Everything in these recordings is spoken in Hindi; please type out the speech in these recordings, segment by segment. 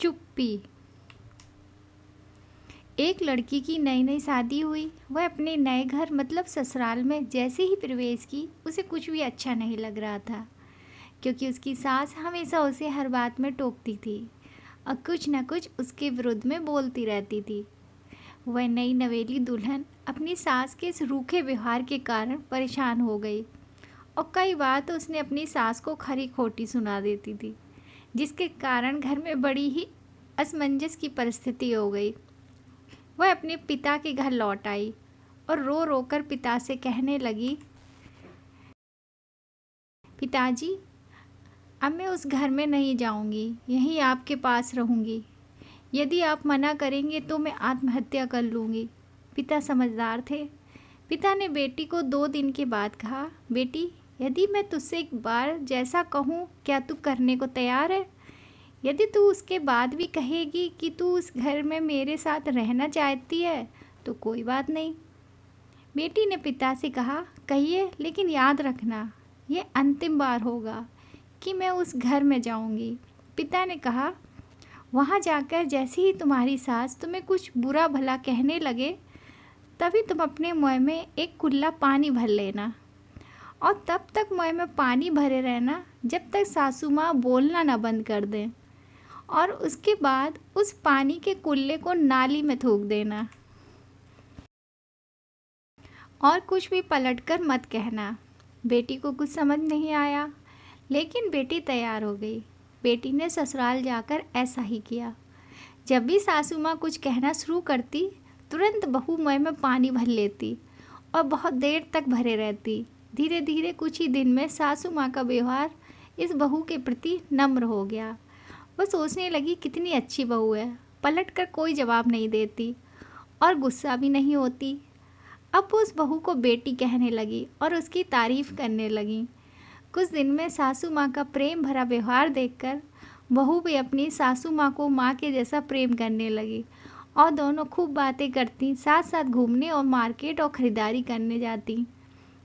चुप्पी। एक लड़की की नई नई शादी हुई। वह अपने नए घर मतलब ससुराल में जैसे ही प्रवेश की उसे कुछ भी अच्छा नहीं लग रहा था, क्योंकि उसकी सास हमेशा उसे हर बात में टोकती थी और कुछ न कुछ उसके विरुद्ध में बोलती रहती थी। वह नई नवेली दुल्हन अपनी सास के इस रूखे व्यवहार के कारण परेशान हो गई और कई बार तो उसने अपनी सास को खरी खोटी सुना देती थी, जिसके कारण घर में बड़ी ही असमंजस की परिस्थिति हो गई। वह अपने पिता के घर लौट आई और रो रो कर पिता से कहने लगी, पिताजी, अब मैं उस घर में नहीं जाऊंगी, यहीं आपके पास रहूंगी। यदि आप मना करेंगे तो मैं आत्महत्या कर लूँगी। पिता समझदार थे। पिता ने बेटी को 2 दिन के बाद कहा, बेटी, यदि मैं तुझसे एक बार जैसा कहूँ क्या तू करने को तैयार है? यदि तू उसके बाद भी कहेगी कि तू उस घर में मेरे साथ रहना चाहती है तो कोई बात नहीं। बेटी ने पिता से कहा, कहिए, लेकिन याद रखना ये अंतिम बार होगा कि मैं उस घर में जाऊंगी। पिता ने कहा, वहाँ जाकर जैसे ही तुम्हारी सास तुम्हें कुछ बुरा भला कहने लगे तभी तुम अपने मुँह में एक कुल्ला पानी भर लेना और तब तक मुँह में पानी भरे रहना जब तक सासू माँ बोलना ना बंद कर दें, और उसके बाद उस पानी के कुल्ले को नाली में थूक देना और कुछ भी पलटकर मत कहना। बेटी को कुछ समझ नहीं आया, लेकिन बेटी तैयार हो गई। बेटी ने ससुराल जाकर ऐसा ही किया। जब भी सासू माँ कुछ कहना शुरू करती तुरंत बहू मुँह में पानी भर लेती और बहुत देर तक भरे रहती। धीरे धीरे कुछ ही दिन में सासू माँ का व्यवहार इस बहू के प्रति नम्र हो गया। वह सोचने लगी कितनी अच्छी बहू है, पलट कर कोई जवाब नहीं देती और गुस्सा भी नहीं होती। अब वो उस बहू को बेटी कहने लगी और उसकी तारीफ़ करने लगी। कुछ दिन में सासू माँ का प्रेम भरा व्यवहार देखकर बहू भी अपनी सासू माँ को माँ के जैसा प्रेम करने लगी और दोनों खूब बातें करती, साथ साथ घूमने और मार्केट और ख़रीदारी करने जाती।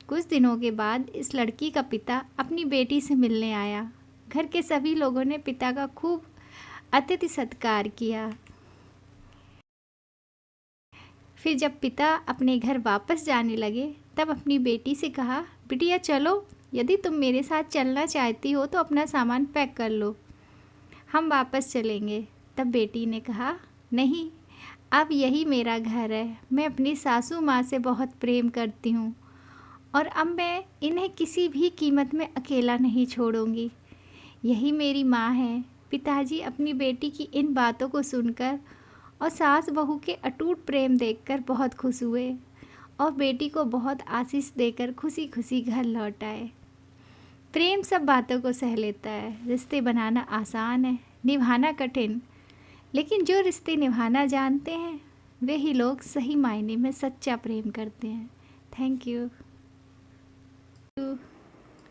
कुछ दिनों के बाद इस लड़की का पिता अपनी बेटी से मिलने आया। घर के सभी लोगों ने पिता का खूब अतिथि सत्कार किया। फिर जब पिता अपने घर वापस जाने लगे तब अपनी बेटी से कहा, बिटिया चलो, यदि तुम मेरे साथ चलना चाहती हो तो अपना सामान पैक कर लो, हम वापस चलेंगे। तब बेटी ने कहा, नहीं, अब यही मेरा घर है। मैं अपनी सासू माँ से बहुत प्रेम करती हूँ और अब मैं इन्हें किसी भी कीमत में अकेला नहीं छोड़ूंगी। यही मेरी माँ है। पिताजी अपनी बेटी की इन बातों को सुनकर और सास बहू के अटूट प्रेम देखकर बहुत खुश हुए और बेटी को बहुत आशीष देकर खुशी खुशी घर लौट आए। प्रेम सब बातों को सह लेता है। रिश्ते बनाना आसान है, निभाना कठिन, लेकिन जो रिश्ते निभाना जानते हैं वे ही लोग सही मायने में सच्चा प्रेम करते हैं। Thank you.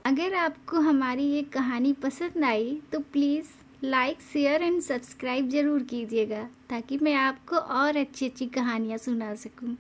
अगर आपको हमारी ये कहानी पसंद आई तो please like, share and subscribe ज़रूर कीजिएगा ताकि मैं आपको और अच्छी अच्छी कहानियाँ सुना सकूं।